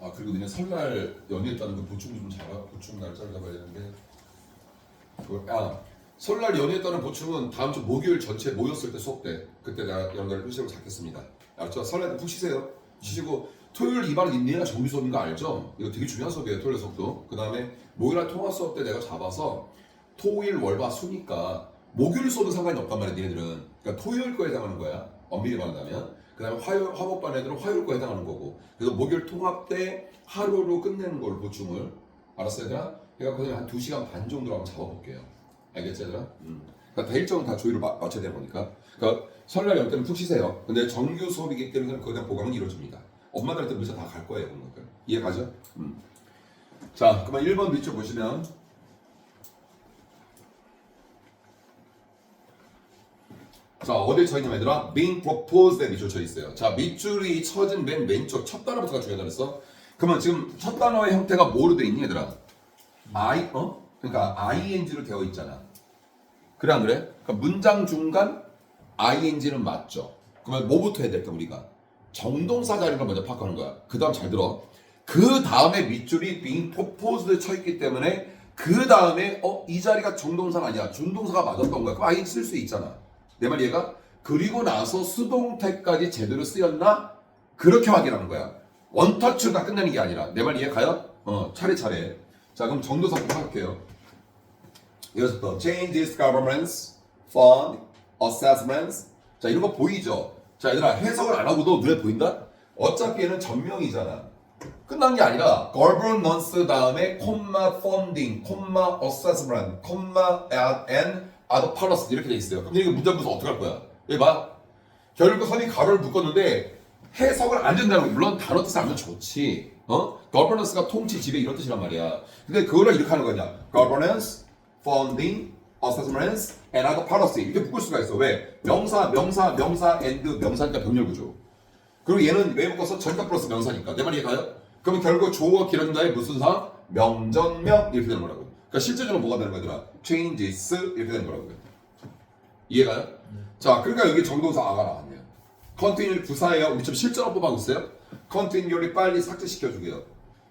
아 그리고 너네 설날 연휴했다는 거 보충 날짜를 잡아야 되는데 설날 연휴했다는 보충은 다음 주 목요일 전체 모였을 때 수업 때 그때 내가 연결 일시로 잡겠습니다. 알죠? 설날 때 푹 쉬세요. 쉬시고 토요일 이반은 인내가 정비 수업인 거 알죠? 이거 되게 중요한 수업이에요. 토요일 수업도. 그 다음에 목요일날 통화 수업 때 내가 잡아서 토일 월화 수니까 목요일 수업은 상관이 없단 말이야 니네들은. 그러니까 토요일 거에 해당하는 거야 엄밀히 말한다면. 그 다음에 화목반 애들은 화요일 거에 해당하는 거고. 그래서 목요일 통합 때 하루로 끝내는 걸 보충을. 알았어 얘들아? 그러니까 그냥 한 2시간 반 정도로 한번 잡아볼게요. 알겠지 얘들아? 그러니까 다 일정은 다 조율을 맞춰야 되는 거니까. 그러니까 설날 연휴 때는 푹 쉬세요. 근데 정규 수업이기 때문에 거기에 대한 보강은 이루어집니다. 엄마들한테 문자 다 갈 거예요. 그런 것들. 이해가죠? 자 그러면 1번 밑줄 보시면 자 어디에 쳐있냐면 얘들아 being proposed에 밑줄 쳐있어요. 자 밑줄이 쳐진 맨 왼쪽 첫 단어부터가 중요하다 그랬어. 그러면 지금 첫 단어의 형태가 뭐로 돼 있니 얘들아? 그러니까 ing로 되어 있잖아. 그래 안 그래? 그러니까 문장 중간 ing는 맞죠. 그러면 뭐부터 해야 될까 우리가? 정동사 자리를 먼저 파악하는 거야. 그 다음 잘 들어. 그 다음에 밑줄이 being proposed에 쳐있기 때문에 그 다음에 이 자리가 정동사가 아니야. 준동사가 맞았던 거야. 그럼 ing 쓸 수 있잖아. 내 말 이해가? 그리고 나서 수동태까지 제대로 쓰였나? 그렇게 확인하는 거야. 원터치로 다 끝내는 게 아니라. 내 말 이해가요? 차례차례. 자 그럼 정도사부터 할게요. 이어서부터 changes governments, fund, assessments. 자 이런 거 보이죠? 자 얘들아 해석을 안 하고도 눈에 보인다? 어차피 얘는 전명이잖아. 끝난 게 아니라 governance 다음에 콤마 funding, 콤마 assessment, 콤마 and other policies 이렇게 돼 있어요. 그럼 이거 문제 문서 어떻게 할 거야? 여기 봐. 결국 선이 가로를 묶었는데 해석을 안 된다는 거. 물론 단어 뜻을 알면 좋지. governance가 통치, 지배 이런 뜻이란 말이야. 근데 그거를 이렇게 하는 거냐? governance, funding, assessments, and other policy 이렇게 묶을 수가 있어. 왜? 명사, and 명사니까 병렬 구조. 그리고 얘는 왜 묶어서 전가 플러스 명사니까. 내 말이 가요? 그러면 결국 조어 기른다의 무슨 사? 명전명 이렇게 되는 거라고. 그러니까 실제적으로 뭐가 되는 거더라? changes 이렇게 되는 거라고. 이해가요? 자, 그러니까 여기 정동사 아가 나왔네요. continue 부사예요. 우리 지금 실전어 뽑아고 있어요. continually 빨리 삭제시켜주게요.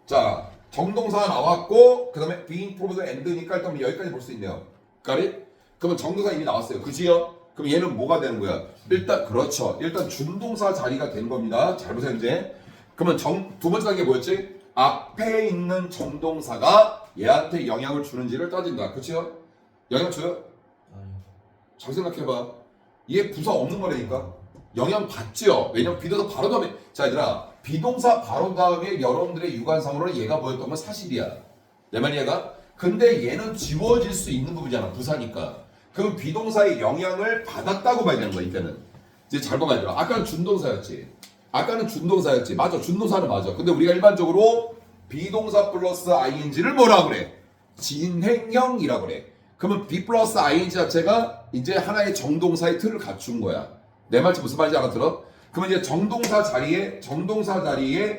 자, 정동사가 나왔고 그 다음에 being proposed and니까 일단 여기까지 볼 수 있네요. 까리? 그러면 정동사 이미 나왔어요. 그지요? 그럼 얘는 뭐가 되는 거야? 일단 그렇죠. 일단 준동사 자리가 된 겁니다. 잘 보세요 이제. 그러면 두 번째 단계 뭐였지? 앞에 있는 정동사가 얘한테 영향을 주는지를 따진다. 그렇죠? 영향 줘요? 아니요. 잘 생각해봐. 얘 부사 없는 거라니까. 영향 받지요. 왜냐면 비동사 바로 다음에 자 얘들아 비동사 바로 다음에 여러분들의 유관상으로는 얘가 보였던 건 사실이야. 내 말 이해가? 근데 얘는 지워질 수 있는 부분이잖아. 부사니까. 그럼 비동사의 영향을 받았다고 봐야 되는 거야 이때는. 이제 잘 봐야 돼. 아까는 준동사였지. 맞아. 준동사는 맞아. 근데 우리가 일반적으로 비동사 플러스 ing를 뭐라 그래? 진행형이라고 그래. 그러면 be 플러스 ing 자체가 이제 하나의 정동사의 틀을 갖춘 거야. 내 말 무슨 말인지 알아들어? 그러면 이제 정동사 자리에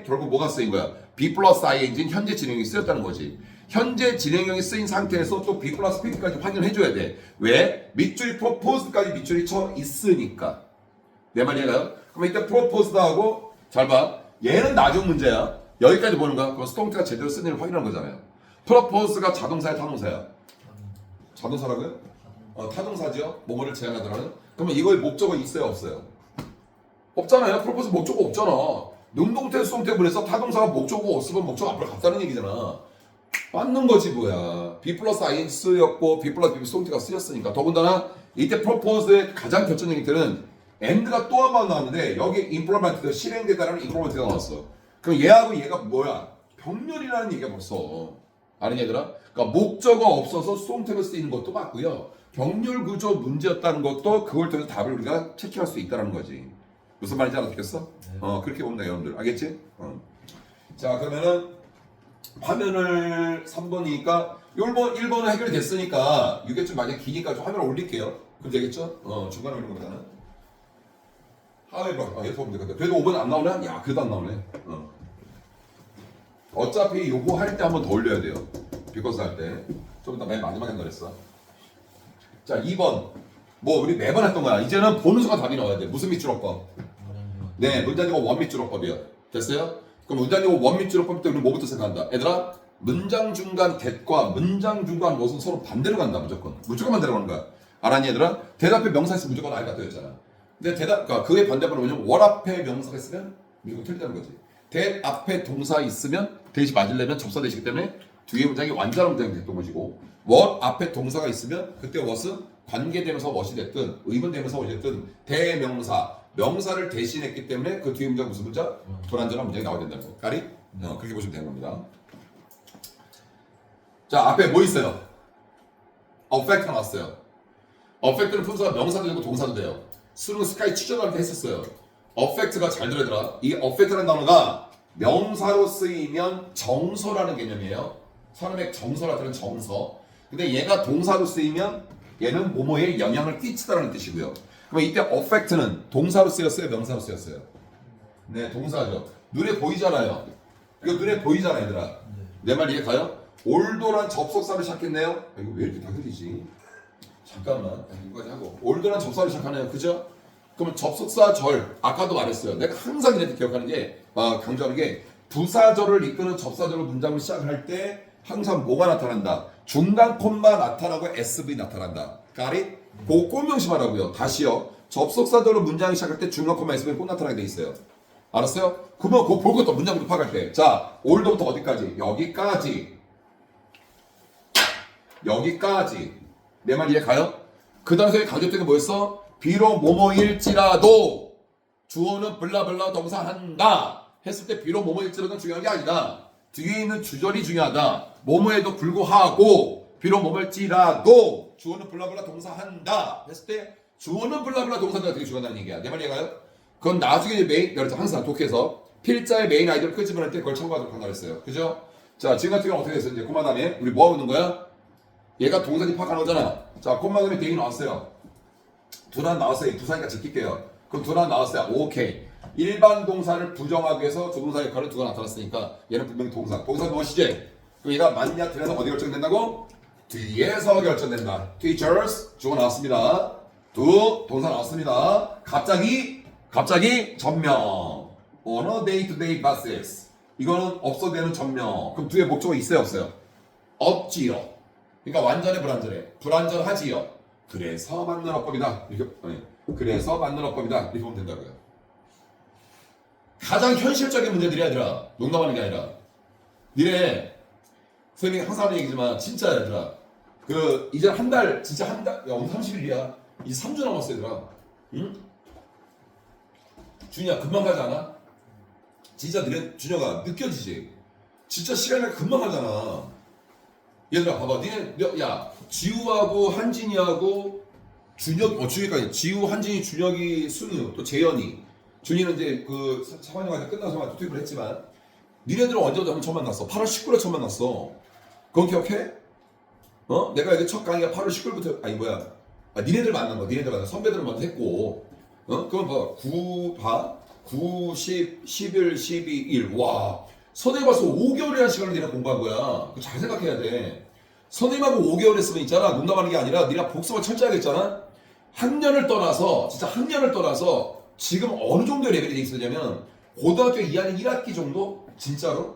결국 뭐가 쓰인 거야? be 플러스 ing는 현재 진행형이 쓰였다는 거지. 현재 진행형이 쓰인 상태에서 또 be 플러스 pp까지 확인을 해줘야 돼. 왜? 밑줄이 proposed까지 밑줄이 쳐 있으니까. 내 말 이해가요? 그럼 이때 proposed다 하고 잘 봐. 얘는 나중 문제야. 여기까지 보는 거야. 그럼 수동태가 제대로 쓴 일을 확인하는 거잖아요. proposed가 자동사야 타동사야? 자동사라고요? 타동사죠. 뭐뭐를 제한하더라는. 그러면 이거의 목적어 있어요 없어요? 없잖아요. 프로포즈 목적어 없잖아. 능동태 수동태 분해서 타동사가 목적어 없으면 목적어 앞으로 갔다는 얘기잖아. 맞는 거지 뭐야. B 플러스 ing 쓰였고 B 플러스 B 수동태가 쓰였으니까. 더군다나 이때 프로포즈의 가장 결정적인 때는 and가 또 한 번 나왔는데 여기 implement가 실행되다라는 implement가 나왔어. 그럼 얘하고 얘가 뭐야? 병렬이라는 얘기가 벌써. 아는 얘들아? 그러니까 목적어 없어서 수동태로 쓰이는 것도 맞고요. 병렬 구조 문제였다는 것도 그걸 통해서 답을 우리가 체크할 수 있다는 거지. 무슨 말인지 알아듣겠어? 네. 그렇게 봅니다 여러분들. 알겠지? 자 그러면은 화면을 3번이니까 1번은 해결이 됐으니까 이게 좀 많이 기니까 좀 화면을 올릴게요. 그럼 되겠죠? 중간에 올리는 것보다는 하나에 봐. 이렇게 보면 되거든. 그래도 5번 안 나오네? 야 그래도 안 나오네. 어차피 요거 할 때 한 번 더 올려야 돼요. 비코스 할 때. 좀 이따 맨 마지막에 한다 그랬어. 자 2번 뭐 우리 매번 했던 거야. 이제는 보는 순간 답이 나와야 돼. 무슨 밑줄어법? 네 문제지가 원 밑줄어법이요. 됐어요? 그럼 문장용 원밑줄을 뽑을 때 우리는 뭐부터 생각한다? 얘들아, 문장 중간 that과 문장 중간 what은 서로 반대로 간다. 무조건 반대로 가는 거야. 알았니 얘들아? 대답에 명사 있으면 무조건 I가 떠있잖아. 근데 그러니까 그의 반대말은 뭐냐면 what 앞에 명사가 있으면 무조건 틀리다는 거지. that 앞에 동사 있으면 대시 맞으려면 접사대시기 때문에 뒤에 문장이 완전한 문장이 됐던 것이고, what 앞에 동사가 있으면 그때 what은 관계대명사 what이 됐든 의문대명사 what이 됐든 대명사 명사를 대신했기 때문에 그 뒤에 문장 무슨 문장? 불완전한 문장이 나와야 된다는 거. 까리? 그렇게 보시면 되는 겁니다. 자, 앞에 뭐 있어요? affect가 나왔어요. affect는 품사가 명사도 되고 동사도 돼요. 수능 스카이 취준할 때 했었어요. affect가 잘 들어들어. 이 affect라는 단어가 명사로 쓰이면 정서라는 개념이에요. 사람의 정서라는 정서. 근데 얘가 동사로 쓰이면 얘는 뭐뭐에 영향을 끼치다라는 뜻이고요. 그럼 이때 affect는 동사로 쓰였어요? 명사로 쓰였어요? 네, 동사죠. 눈에 보이잖아요. 이거 눈에 보이잖아, 얘들아. 내 말 이해 가요? 올도란 접속사를 시작했네요. 이거 왜 이렇게 다 흘리지? 잠깐만, 이거까지 하고. 올도란 접속사를 시작하네요. 그죠? 그러면 접속사 절, 아까도 말했어요. 내가 항상 이렇게 기억하는 게, 강조하는 게, 부사절을 이끄는 접사절로 문장을 시작할 때 항상 뭐가 나타난다? 중간 콤마 나타나고 SV 나타난다. 까리? 그거 꼭 명심하라고요. 다시요. 접속사절로 문장을 시작할 때 중간 콤마 SV는 꼭 나타나게 돼 있어요. 알았어요? 그러면 그거 볼 것도 문장부터 파악할 때. 자, 올도부터 어디까지? 여기까지. 여기까지. 내 말 이해 가요? 그 당시에 강조된 게 뭐였어? 비록 뭐뭐일지라도 주어는 블라블라 동사 한다 했을 때 비록 뭐뭐일지라도 중요한 게 아니다. 뒤에 있는 주절이 중요하다. 뭐뭐에도 불구하고 비록 뭐뭐일지라도 주어는 블라블라 동사 한다 했을 때 주어는 블라블라 동사가 되게 중요하다는 얘기야. 내 말 이해가요? 그건 나중에 메인, 항상 독해서 필자의 메인 아이디어를 끄집어낼 때 그걸 참고하도록 한다 했어요. 그죠? 자, 지금 같은 경우는 어떻게 됐어요? 이제 콤마 다음에 우리 뭐 하고 있는 거야? 얘가 동사지 파악하는 거잖아. 자, 콤마 다음에 대이 나왔어요. 두란 나왔어요. 두사니까 지킬게요. 그럼 두란 나왔어요. 오케이. 일반 동사를 부정하기 위해서 조동사 역할을 두가 나타났으니까 얘는 분명히 동사. 동사 무엇이지? 그럼 얘가 맞냐 틀려서 어디 결정된다고? 뒤에서 결정된다. teachers 주어 나왔습니다. 두 동사 나왔습니다. 갑자기 전명. on a day-to-day basis. 이거는 없어도 되는 전명. 그럼 뒤에 목적어 있어요 없어요? 없지요. 그러니까 완전해 불완전해? 불완전하지요. 그래서 맞는 어법이다. 이렇게 그래서 맞는 어법이다. 이렇게 보면 된다고요. 가장 현실적인 문제들이 얘들아. 농담하는 게 아니라. 니네 선생님이 항상 하는 얘기지만 진짜 얘들아. 그 이제 한 달 진짜 한 달. 야 오늘 30일이야. 이제 3주 남았어 얘들아. 응? 준이야 금방 가지 않아? 진짜 니네 준혁아 느껴지지? 진짜 시간이 금방 가잖아. 얘들아 봐봐. 니네 야 지우하고 한진이하고 준혁까지 지우, 한진이, 준혁이, 순우, 또 재현이. 준이는 이제 그 3학년까지 끝나서 투입을 했지만 니네들은 언제 처음 만났어? 8월 19일에 처음 만났어. 그건 기억해? 내가 이게 첫 강의가 8월 19일부터 니네들 만난 거. 니네들 만난 선배들은 먼저 했고. 그럼 봐. 9, 10, 11, 12, 1. 와. 선생님 와서 5개월이라는 시간을 니네 공부한 거야. 그거 잘 생각해야 돼. 선생님하고 5개월 했으면 있잖아. 농담하는 게 아니라 니가 복습을 철저하겠잖아. 학년을 떠나서 지금 어느 정도의 레벨이 돼 있었냐면 고등학교 2학년 1학기 정도? 진짜로?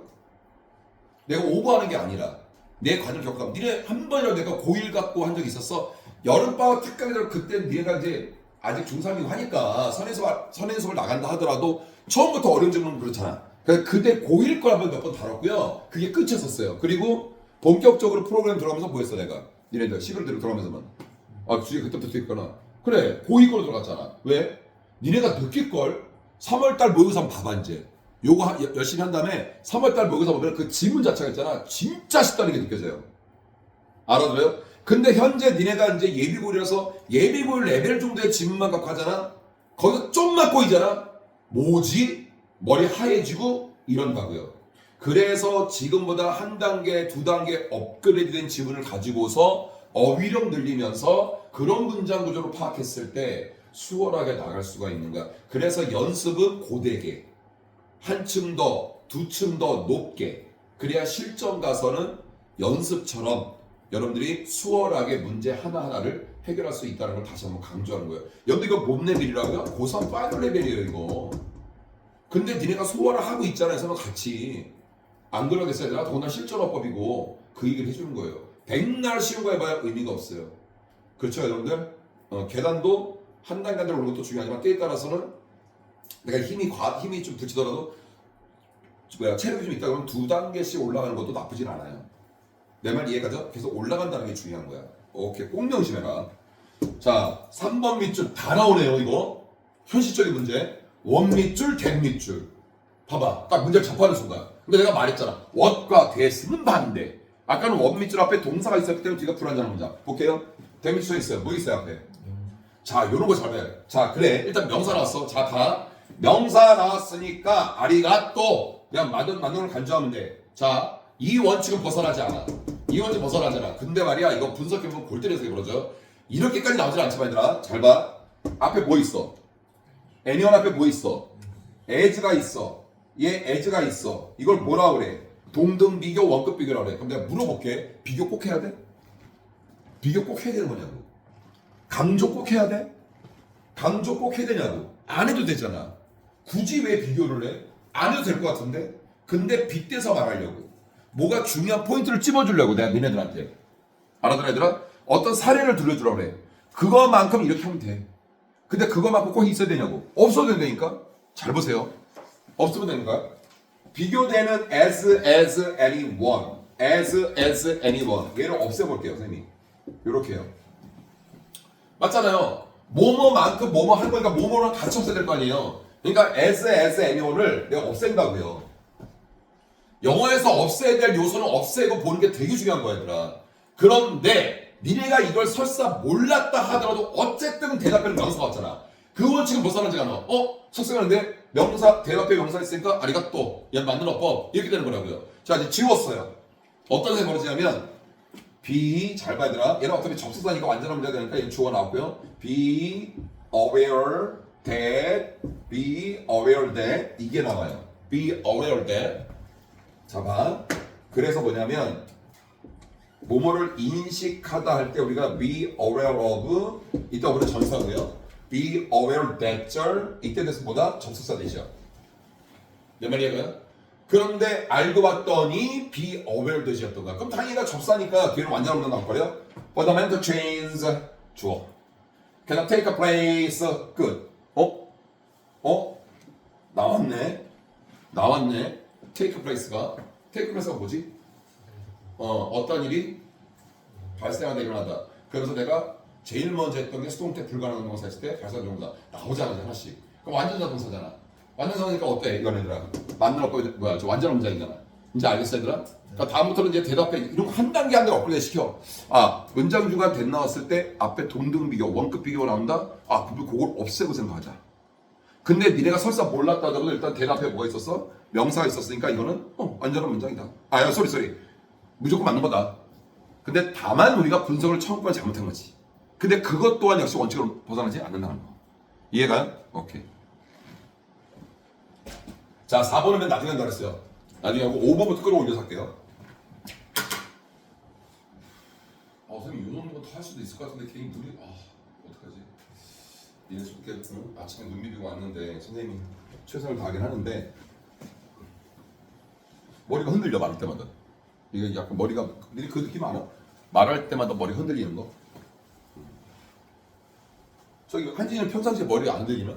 내가 오버하는 게 아니라 내 과정 겪어가면 니네 한 번이라도 내가 고1 갖고 한 적 있었어? 여름방학 특강이라도 그때 니네가 이제 아직 중3이고 하니까 선행수업을 나간다 하더라도 처음부터 어려운 질문은 그렇잖아. 그때 고1 걸 한번 몇 번 다뤘고요. 그게 끝이었었어요. 그리고 본격적으로 프로그램 들어가면서 뭐 했어 내가? 니네들 11대로 들어가면서만. 주제 그때부터 있거나. 그래 고2 걸로 들어갔잖아. 왜? 니네가 느낄걸? 3월달 모의고사 한번 봐봐 이제. 요거 열심히 한 다음에 3월달 모의고사 보면 그 지문 자체가 있잖아. 진짜 쉽다는 게 느껴져요. 알아들어요? 근데 현재 니네가 이제 예비고일이라서 예비고일 레벨 정도의 지문만 갖고 하잖아. 거기서 좀만 꼬이잖아. 뭐지? 머리 하얘지고 이런다고요. 그래서 지금보다 한 단계, 두 단계 업그레이드된 지문을 가지고서 어휘력 늘리면서 그런 문장 구조로 파악했을 때 수월하게 나갈 수가 있는 거야. 그래서 연습은 고되게 한층 더, 두층 더 높게 그래야 실전 가서는 연습처럼 여러분들이 수월하게 문제 하나하나를 해결할 수 있다는 걸 다시 한번 강조하는 거예요. 여러분들 이거 뭔 레벨이라고요? 고3 파이널 레벨이에요 이거. 근데 니네가 소화를 하고 있잖아. 서로 같이. 안 그러겠어요, 얘들아? 더군다나 실전어법이고 그 얘기를 해주는 거예요. 백날 쉬운 거 해봐야 의미가 없어요. 그렇죠, 여러분들? 계단도 한 단계 한 단계 오르는 것도 중요하지만 때에 따라서는 내가 힘이 좀 붙이더라도 체력이 좀 있다 그러면 2단계씩 올라가는 것도 나쁘진 않아요. 내 말 이해가죠? 계속 올라간다는 게 중요한 거야. 오케이, 꼭 명심해라. 자, 3번 밑줄 다 나오네요, 이거. 현실적인 문제. 원 밑줄, 된 밑줄. 봐봐, 딱 문제를 접하는 순간. 근데 내가 말했잖아. what과 that은 반대. 아까는 원 밑줄 앞에 동사가 있었기 때문에 뒤가 불안정한 문장. 볼게요. 된 밑줄에 있어요. 뭐 있어요, 앞에? 자, 요런 거 잘 봐야 돼. 자, 그래. 일단 명사 나왔어. 자, 봐. 명사 나왔으니까 아리가또. 그냥 맞는 걸 간주하면 돼. 자, 이 원칙은 벗어나지 않아. 이 원칙 벗어나지 않아. 근데 말이야, 이거 분석해보면 골 때려서 그러죠. 이렇게까지 나오질 않지만 얘들아. 잘 봐. 앞에 뭐 있어? 애니언 앞에 뭐 있어? as가 있어. 얘 as가 있어. 이걸 뭐라 그래? 동등 비교, 원급 비교라 그래. 그럼 내가 물어볼게. 비교 꼭 해야 돼? 비교 꼭 해야 되는 거냐고. 강조 꼭 해야 돼? 강조 꼭 해야 되냐고. 안 해도 되잖아. 굳이 왜 비교를 해? 안 해도 될 것 같은데? 근데 빗대서 말하려고. 뭐가 중요한 포인트를 찝어주려고 내가 니네들한테. 알아들어 얘들아? 어떤 사례를 들려주라고 그래. 그거만큼 이렇게 하면 돼. 근데 그거만큼 꼭 있어야 되냐고. 없어도 된다니까? 잘 보세요. 없으면 되는 거야. 비교되는 as anyone. as anyone. 얘를 없애볼게요, 선생님이. 요렇게요. 맞잖아요. 뭐뭐만큼 뭐뭐 한 거니까 뭐뭐랑 같이 없애야 될 거 아니에요. 그러니까 as anyone을 내가 없앤다고요. 영어에서 없애야 될 요소는 없애고 보는 게 되게 중요한 거야, 얘들아. 그런데 니네가 이걸 설사 몰랐다 하더라도 어쨌든 대답에는 명사가 왔잖아. 그 원칙은 벗어나지 않아. 석생하는데 명사, 대답에 명사 있으니까 아리가또, 얘 맞는 어법 이렇게 되는 거라고요. 자, 이제 지웠어요. 어떤 생각이 벌어지냐면 be, 잘 봐야 되나? 얘는 어차피 접속사니까 완전한 문제가 되니까 얘는 주어가 나왔고요. be aware that 이게 나와요. be aware that. 자, 봐. 그래서 뭐냐면 뭐뭐를 인식하다 할 때 우리가 be aware of 이따 우리는 전사고요. be aware that 이때 돼서 뭐다? 접속사 되죠. 내 말이 이해가요? 그런데 알고 봤더니 be aware that이었던 거야. 그럼 당연히 접사니까 뒤에는 완전한 문장 나올 거예요. fundamental change 주어. cannot take a place 끝. 나왔네. take place가 뭐지? 어떤 일이 발생하다 일어나다. 그래서 내가 제일 먼저 했던 게 수동태 불가능한 동사 했을 때 발생 동사 나오잖아 하나씩. 그럼 완전자 동사잖아. 완전자니까 어때 이건 얘들아? 맞는 어법이 뭐야? 저 완전 문장이잖아. 이제 알겠어 얘들아? 그러니까 다음부터는 이제 대답해 이런 거 한 단계 한 단계 업그레이드 시켜. 문장 중간 된 나왔을 때 앞에 동등 비교, 원급 비교가 나온다. 그걸 없애고 생각하자. 근데 니네가 설사 몰랐다 하더라도 일단 대답에 뭐가 있었어? 명사가 있었으니까 이거는 완전한 문장이다. 쏘리. 무조건 맞는 거다. 근데 다만 우리가 분석을 처음 번 잘못한 거지. 근데 그것 또한 역시 원칙으로 벗어나지 않는다는 거. 이해가요? 오케이. 자, 4번은 맨 나중에 한다 그랬어요. 나중에 하고 5번부터 끌어올려서 할게요. 선생님 이 정도면 더 할 수도 있을 것 같은데 괜히 눈이 어떡하지? 얘네 저렇게 아침에 눈 비비고 왔는데 선생님이 최선을 다하긴 하는데 머리가 흔들려 말할 때마다. 이게 약간 머리가 그 느낌 알아? 말할 때마다 머리 흔들리는 거. 저기 한진이는 평상시에 머리가 안 흔들리나?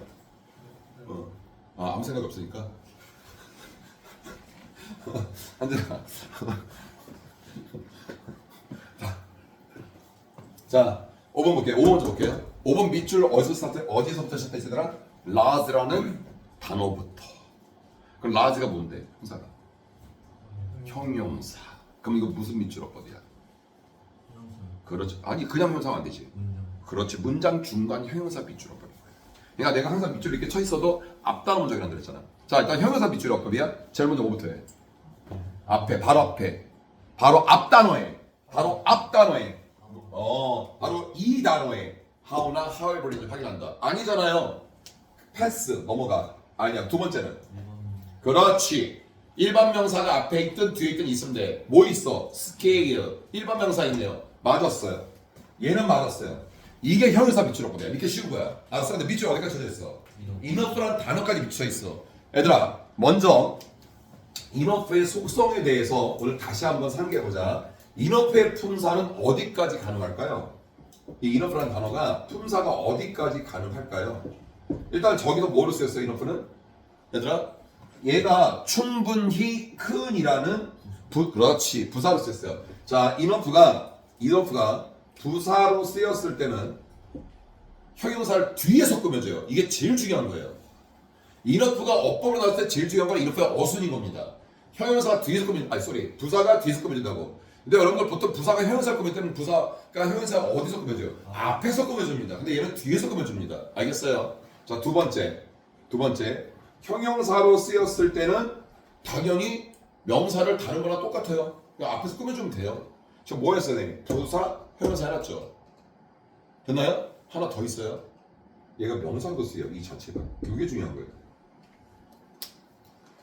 아무 생각 없으니까. 한진아. 자, 5번 볼게요. 5번 먼저 볼게요. 5번 밑줄 어디서부터 시작했으더라? large라는 단어부터. 그럼 large가 뭔데? 형사가. 형용사. 그럼 이거 무슨 밑줄 어법이야? 그렇지. 아니 그냥 형용사면 안 되지. 그렇지. 문장 중간 형용사 밑줄 어법인 거야. 그러니까 내가 항상 밑줄 이렇게 쳐 있어도 앞단어 문장이라고 그랬잖아. 자, 일단 형용사 밑줄 어법이야. 제일 먼저 뭐부터 해? 앞에, 바로 앞에. 바로 앞단어에. 바로 이 단어에 how나 however를 확인한다. 아니잖아요. 패스 넘어가. 아니야. 두 번째는 그렇지. 일반 명사가 앞에 있든 뒤에 있든 있으면 돼. 뭐 있어? scale. 일반 명사 있네요. 맞았어요. 얘는 맞았어요. 이게 형용사 밑줄 어법이야. 이렇게 쉬운 거야. 알았어? 근데 밑줄 어디까지 쳐져 있어? enough라는 단어까지 밑쳐 있어. 얘들아, 먼저 인어프의 속성에 대해서 오늘 다시 한번 상기해보자. 인어프의 품사는 어디까지 가능할까요? 이 인어프라는 단어가 품사가 어디까지 가능할까요? 일단 저기서 뭐로 쓰였어요, 인어프는? 얘들아, 얘가 충분히 큰이라는 그렇지, 부사로 쓰였어요. 자, 인어프가 부사로 쓰였을 때는 형용사를 뒤에서 꾸며줘요. 이게 제일 중요한 거예요. 인어프가 어법으로 나왔을 때 제일 중요한 건 인어프의 어순인 겁니다. 형용사가 뒤에서 부사가 뒤에서 꾸며준다고. 근데 여러분들 보통 부사가 형용사를 꾸밀 때는 부사가 형용사가 어디서 꾸며줘요? 앞에서 꾸며줍니다. 근데 얘는 뒤에서 꾸며줍니다. 알겠어요? 자, 두 번째. 형용사로 쓰였을 때는 당연히 명사를 다른 거랑 똑같아요. 그냥 앞에서 꾸며주면 돼요. 지금 뭐 했어요, 선생님? 부사, 형용사 해놨죠? 됐나요? 하나 더 있어요. 얘가 명사도 쓰여, 이 자체가. 그게 중요한 거예요.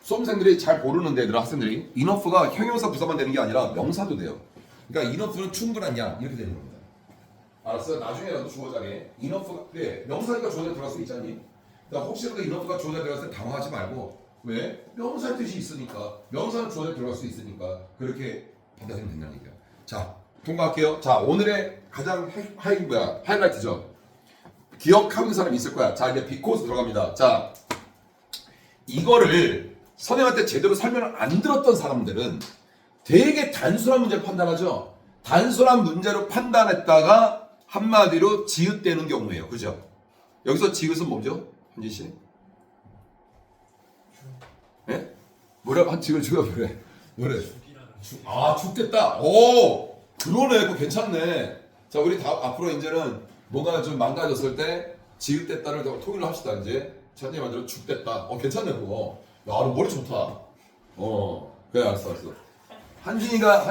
수험생들이 잘 모르는데, 얘들아, 학생들이 인어프가 형용사 부사만 되는 게 아니라 명사도 돼요. 그러니까 인어프는 충분하냐 이렇게 되는 겁니다. 알았어요? 나중에라도 주어 자리에 인어프가 그래, 명사니까 주어 자리에 들어갈 수 있잖니. 그러니까 혹시라도 인어프가 주어 자리에 들어갔을 때 당황하지 말고, 왜? 명사의 뜻이 있으니까, 명사는 주어 자리에 들어갈 수 있으니까 그렇게 받아들이면 된다는 얘기야. 자, 통과할게요. 자, 오늘의 가장 하이라이트죠. 기억하는 사람이 있을 거야. 자, 이제 비코스 들어갑니다. 자, 이거를 선생님한테 제대로 설명을 안 들었던 사람들은 되게 단순한 문제를 판단하죠. 단순한 문제로 판단했다가 한마디로 지읒되는 경우예요. 그죠? 여기서 지읒은 뭐죠? 현진 씨? 예? 뭐라? 지금 뭐래? 죽겠다. 오, 그러네. 그거 괜찮네. 자, 우리 다 앞으로 이제는 뭔가 좀 망가졌을 때 지읒됐다를 통일을 합시다. 이제 천천히 만들어 죽됐다. 괜찮네 그거. 야, 너 머리 좋다. 그래, 알았어. 한진이가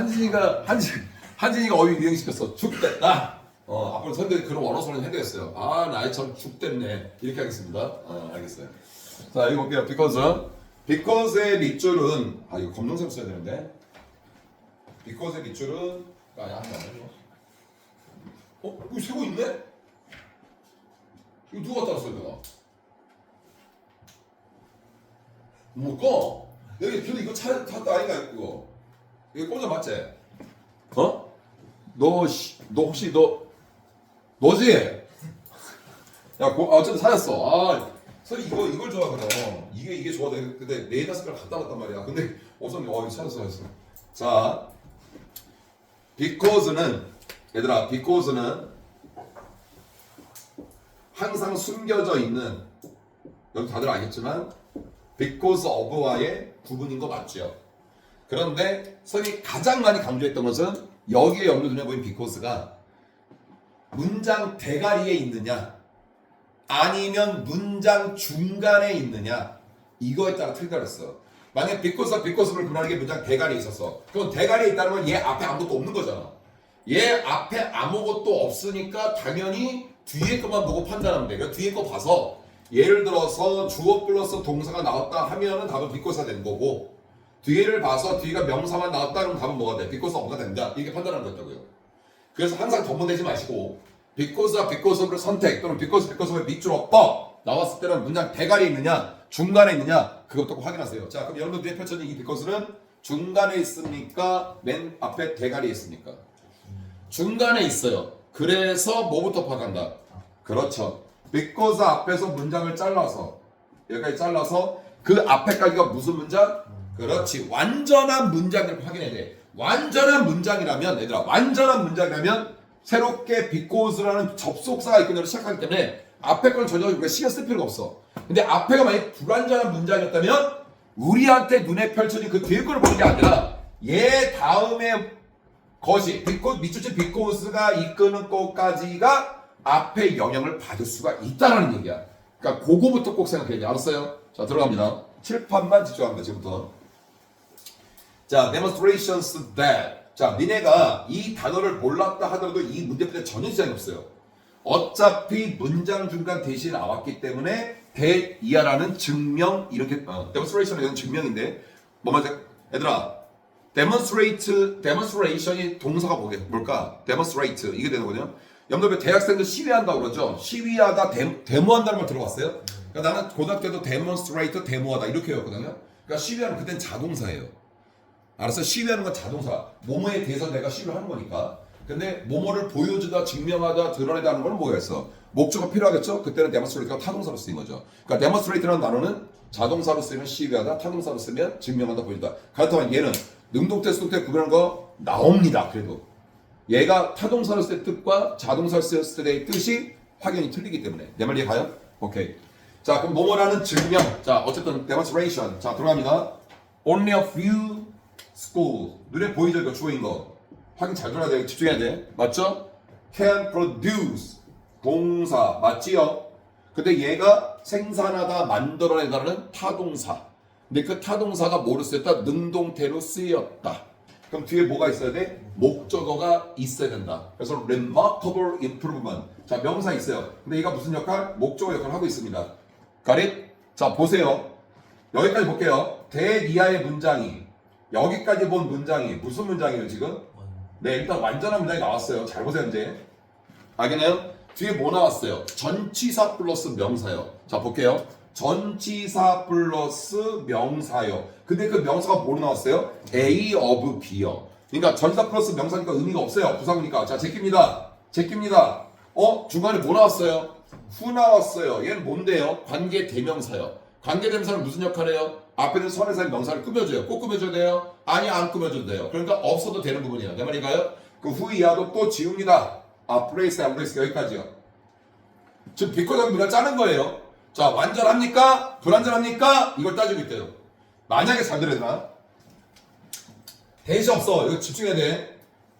어휘 유행시켰어. 죽됐다. 앞으로 선생님들이 그런 원어선을 해야겠어요. 아, 나이처럼 죽됐네. 이렇게 하겠습니다. 알겠어요. 자, 이거 볼게요. because의 밑줄은, 이거 검정색 써야 되는데. because의 밑줄은, 안 돼. 이거 세고 있네? 이거 누가 갖다 놨어요, 내가? 뭘까? 여기 근데 이거 탔다 아닌가 이거? 이거 꽂아 맞지? 너지? 야, 어쨌든 사였어. 설이 이걸 좋아하거든. 이게 좋아. 근데 4-5개를 갖다 놨단 말이야. 근데 우선 이거 찾았어. 자, because는 항상 숨겨져 있는, 여기 다들 알겠지만 because of와의 구분인 거 맞죠? 그런데 선생님이 가장 많이 강조했던 것은 여기에 염두 눈에 보인 because가 문장 대가리에 있느냐 아니면 문장 중간에 있느냐 이거에 따라 틀리다고 했어. 만약에 because를 분할하는 게 문장 대가리에 있었어. 그럼 대가리에 있다는 건 얘 앞에 아무것도 없는 거잖아. 얘 앞에 아무것도 없으니까 당연히 뒤에 것만 보고 판단하면 돼. 그러니까 뒤에 거 봐서 예를 들어서 주어 플러스 동사가 나왔다 하면은 답은 because가 되는 거고, 뒤에를 봐서 뒤가 명사만 나왔다 그러면 답은 뭐가 돼? because가 뭐가 된다. 이렇게 판단하는 거였다고요. 그래서 항상 전문되지 마시고 because와 because를 선택 또는 because의 밑줄 어법 나왔을 때는 문장 대가리에 있느냐 중간에 있느냐 그것도 꼭 확인하세요. 자, 그럼 여러분 뒤에 펼쳐진 이 because는 중간에 있습니까? 맨 앞에 대가리에 있습니까? 중간에 있어요. 그래서 뭐부터 파악한다? 그렇죠. because 앞에서 문장을 잘라서 여기까지 잘라서 그 앞에까지가 무슨 문장? 그렇지. 완전한 문장을 확인해야 돼. 완전한 문장이라면 새롭게 because라는 접속사가 있고 시작하기 때문에 앞에 걸 전혀 우리가 신경 쓸 필요가 없어. 근데 앞에가 만약 불완전한 문장이었다면 우리한테 눈에 펼쳐진 그 뒤에 걸 보는 게 아니라 얘 다음에 것이 밑줄치 because가 이끄는 것까지가 앞에 영향을 받을 수가 있다는 얘기야. 그러니까 그거부터 꼭 생각해야 돼. 알았어요? 자, 들어갑니다. 칠판만 집중합니다. 지금부터. 자, demonstrations that. 자, 니네가 이 단어를 몰랐다 하더라도 이 문제풀이에 전혀 지장이 없어요. 어차피 문장 중간 대신 나왔기 때문에 that-이하라는 증명 이렇게 demonstration은 이건 증명인데 얘들아 demonstration이 동사가 뭘까? demonstrate 이게 되는 거거든요. 여러분들 대학생들 시위한다고 그러죠? 시위하다 데모한다는 말 들어봤어요? 그러니까 그러니까 나는 고등학교 때도 demonstrate 데모하다 이렇게 외웠거든요. 그러니까 시위하는 그땐 자동사예요. 알았어? 시위하는 건 자동사. 뭐뭐에 대해서 내가 시위를 하는 거니까. 근데 뭐뭐를 보여주다, 증명하다, 드러내다 하는 건 뭐겠어? 목적어 필요하겠죠? 그때는 demonstrate가 타동사로 쓰인 거죠. 그러니까 demonstrate라는 단어는 자동사로 쓰면 시위하다, 타동사로 쓰면 증명하다, 보여주다. 그렇다면 얘는 능동태, 수동태 구별하는 거 나옵니다. 그래도 얘가 타동사로 쓸 뜻과 자동사로 쓸 때의 뜻이 확연히 틀리기 때문에 내 말 이해가요? 오케이. 자, 그럼 뭐뭐라는 증명. 자, 어쨌든 demonstration. 자, 들어갑니다. Only a few schools. 눈에 보이죠? 이거 주어인 거. 확인 잘 들어야 돼. 집중해야 돼. 맞죠? Can produce. 동사. 맞지요? 근데 얘가 생산하다, 만들어내다는 타동사. 근데 그 타동사가 뭐로 쓰였다? 능동태로 쓰였다. 그럼 뒤에 뭐가 있어야 돼? 목적어가 있어야 된다. 그래서 remarkable improvement. 자, 명사 있어요. 근데 얘가 무슨 역할? 목적어 역할을 하고 있습니다. Got it? 자, 보세요. 여기까지 볼게요. 대니아의 문장이 여기까지 본 문장이 무슨 문장이에요 지금? 네, 일단 완전한 문장이 나왔어요. 잘 보세요 이제. 알겠나요? 뒤에 뭐 나왔어요? 전치사 플러스 명사요. 자, 볼게요. 전치사 플러스 명사요. 근데 그 명사가 뭐로 나왔어요? A of B요. 그러니까 전치사 플러스 명사니까 의미가 없어요. 부사구니까. 자, 제낍니다. 제낍니다. 중간에 뭐 나왔어요? 후 나왔어요. 얘는 뭔데요? 관계 대명사요. 관계 대명사는 무슨 역할을 해요? 앞에 있는 선에서의 명사를 꾸며줘요. 꼭 꾸며줘야 돼요? 아니, 안 꾸며줘도 돼요. 그러니까 없어도 되는 부분이에요. 내 말인가요? 그 후 이하도 또 지웁니다. place and place 여기까지요. 지금 비꼬적 문을 짜는 거예요. 자, 완전합니까? 불완전합니까? 이걸 따지고 있대요. 만약에 잘 들어야 되나? 대시 없어. 이거 집중해야 돼.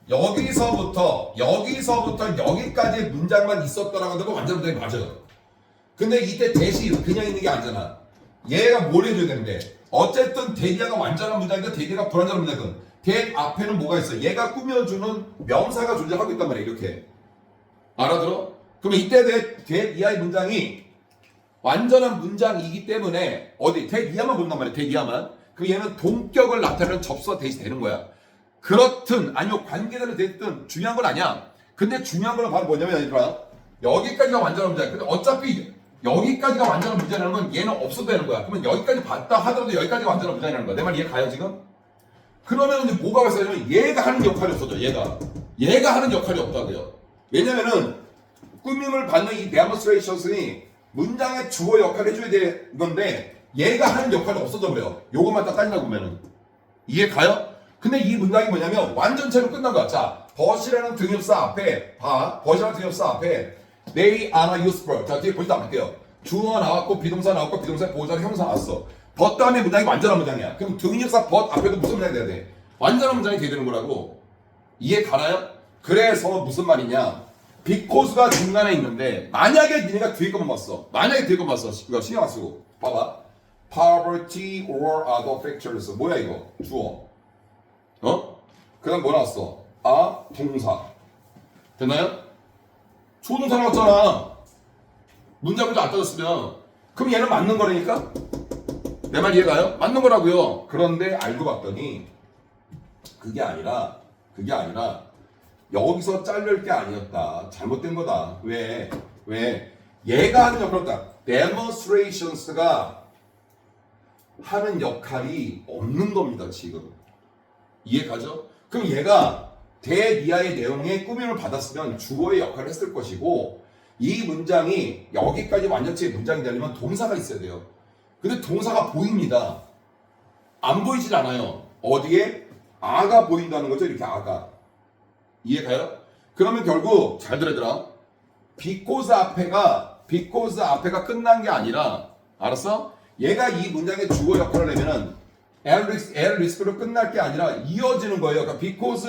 여기서부터 여기까지 문장만 있었더라고 하면 완전 문장이 맞아요. 근데 이때 대시 그냥 있는 게 아니잖아. 얘가 뭘 해줘야 되는데 어쨌든 대디아가 완전한 문장이든 대디아가 불완전한 문장이든 대 앞에는 뭐가 있어? 얘가 꾸며주는 명사가 존재하고 있단 말이야. 이렇게 알아들어? 그러면 이때 대디아의 문장이 완전한 문장이기 때문에 어디 대디아만 본단 말이야. 대디아만. 그럼 얘는 동격을 나타내는 접수가 대시 되는 거야. 그렇든 아니면 관계대로 됐든 중요한 건 아니야. 근데 중요한 건 바로 뭐냐면 얘들아, 여기까지가 완전한 문장이야. 근데 어차피 여기까지가 완전한 문장이라는 건 얘는 없어도 되는 거야. 그러면 여기까지 봤다 하더라도 여기까지가 완전한 문장이라는 거야. 내 말 이해 가요 지금? 그러면 이제 뭐가 있어요? 얘가 하는 역할이 없어져. 얘가 하는 역할이 없다고요. 왜냐면은 꾸밈을 받는 이 demonstrations이 문장의 주어 역할을 해줘야 되는 건데 얘가 하는 역할이 없어져 버려. 요것만 딱 따지나 보면은 이해 가요? 근데 이 문장이 뭐냐면 완전체로 끝난 거야. 자, but이라는 등엽사 앞에 but이라는 등엽사 앞에 they are useful. 자, 뒤에 보지도 않을게요. 주어 나왔고 비동사 나왔고 비동사의 보호자로 형사 나왔어. but 다음에 문장이 완전한 문장이야. 그럼 등엽사 but 앞에도 무슨 문장이 돼야 돼? 완전한 문장이 돼야 되는 거라고. 이해 가나요? 그래서 무슨 말이냐? because가 중간에 있는데 만약에 니네가 뒤에 것만 봤어. 이거 신경 안 쓰고 봐봐. poverty or other factors. 뭐야 이거? 주어. 그 다음 뭐 나왔어? 동사. 됐나요? 조동사 나왔잖아. 문장문도 안 따졌으면. 그럼 얘는 맞는 거라니까? 내 말 이해가요? 맞는 거라고요. 그런데 알고 봤더니 그게 아니라 여기서 자를 게 아니었다. 잘못된 거다. 왜? 얘가 하는 역할은 demonstrations가 하는 역할이 없는 겁니다. 지금. 이해 가죠? 그럼 얘가 대니아의 내용에 꾸밈을 받았으면 주어의 역할을 했을 것이고 이 문장이 여기까지 완전체의 문장이 되려면 동사가 있어야 돼요. 근데 동사가 보입니다. 안 보이질 않아요. 어디에? 아가 보인다는 거죠. 이렇게 아가. 이해 가요? 그러면 결국 잘 들어야 되나? because 앞에가 끝난 게 아니라 알았어? 얘가 이 문장의 주어 역할을 내면은 리스크로 끝날 게 아니라 이어지는 거예요. 그러니까 because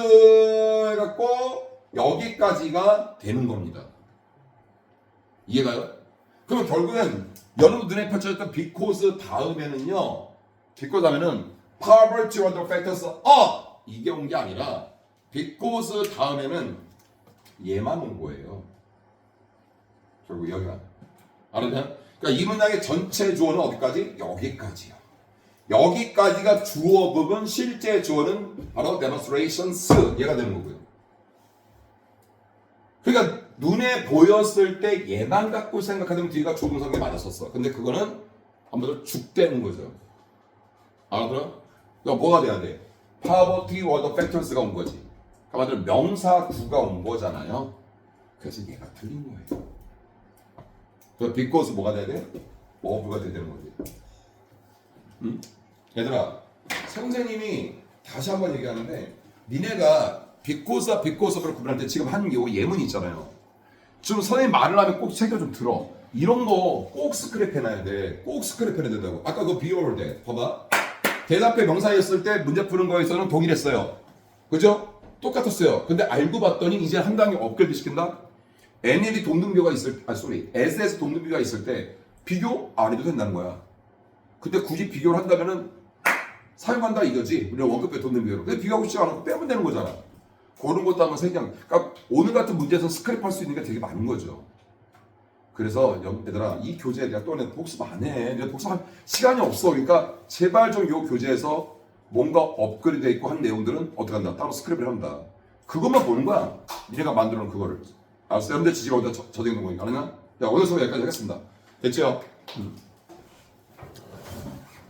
해갖고 여기까지가 되는 겁니다. 이해가요? 그러면 결국엔 여러분 눈에 펼쳐졌던 because 다음에는요. because 다음에는 poverty or the factors 이게 온 게 아니라 because 다음에는 얘만 온 거예요. 결국 여기만. 알았냐? 그러니까 이 문장의 전체 주어는 어디까지? 여기까지요. 여기까지가 주어 부분, 실제 주어는 바로 demonstrations 얘가 되는 거고요. 그러니까 눈에 보였을 때 얘만 갖고 생각하면 뒤가 조동사에 맞았었어. 근데 그거는 한번 더 죽되는 거죠. 알아들어? 그러니까 뭐가 돼야 돼? poverty or the factors가 온 거지. 그러니까 명사 구가 온 거잖아요. 그래서 얘가 틀린 거예요. 그 because 뭐가 돼야 돼? of가 돼야 되는 거지. 응? 얘들아, 선생님이 다시 한번 얘기하는데 니네가 because를 구분할 때 지금 한 요 예문이 있잖아요. 지금 선생님 말을 하면 꼭 챙겨 좀 들어. 이런 거 꼭 스크랩해놔야 돼. 꼭 스크랩해놔야 된다고. 아까 그 비교할 때 봐봐. 대답해 명사였을 때 문제 푸는 거에서는 동일했어요. 그죠? 똑같았어요. 근데 알고 봤더니 이제 한 단계 업그레이드 시킨다? NL이 동등비가 있을 SS 동등비가 있을 때 비교 안 해도 된다는 거야. 근데 굳이 비교를 한다면은 사용한다 이거지. 우리가 원급의 동등비로. 근데 비교하고 싶지 않고 빼면 되는 거잖아. 그런 것도 한번 생각. 그러니까 오늘 같은 문제에서 스크랩할 수 있는 게 되게 많은 거죠. 그래서 얘들아 이 교재 내가 또 복습 안 해. 내가 복습할 시간이 없어. 그러니까 제발 좀 이 교재에서 뭔가 업그레이드 돼 있고 한 내용들은 어떻게 한다. 따로 스크랩을 한다. 그것만 보는 거야. 니네가 만들어 놓은 그거를. 알았어? 여러분들 지지가 어디다 저장해 놓은 거니까. 아니냐? 야 오늘 수업 여기까지 하겠습니다. 됐죠?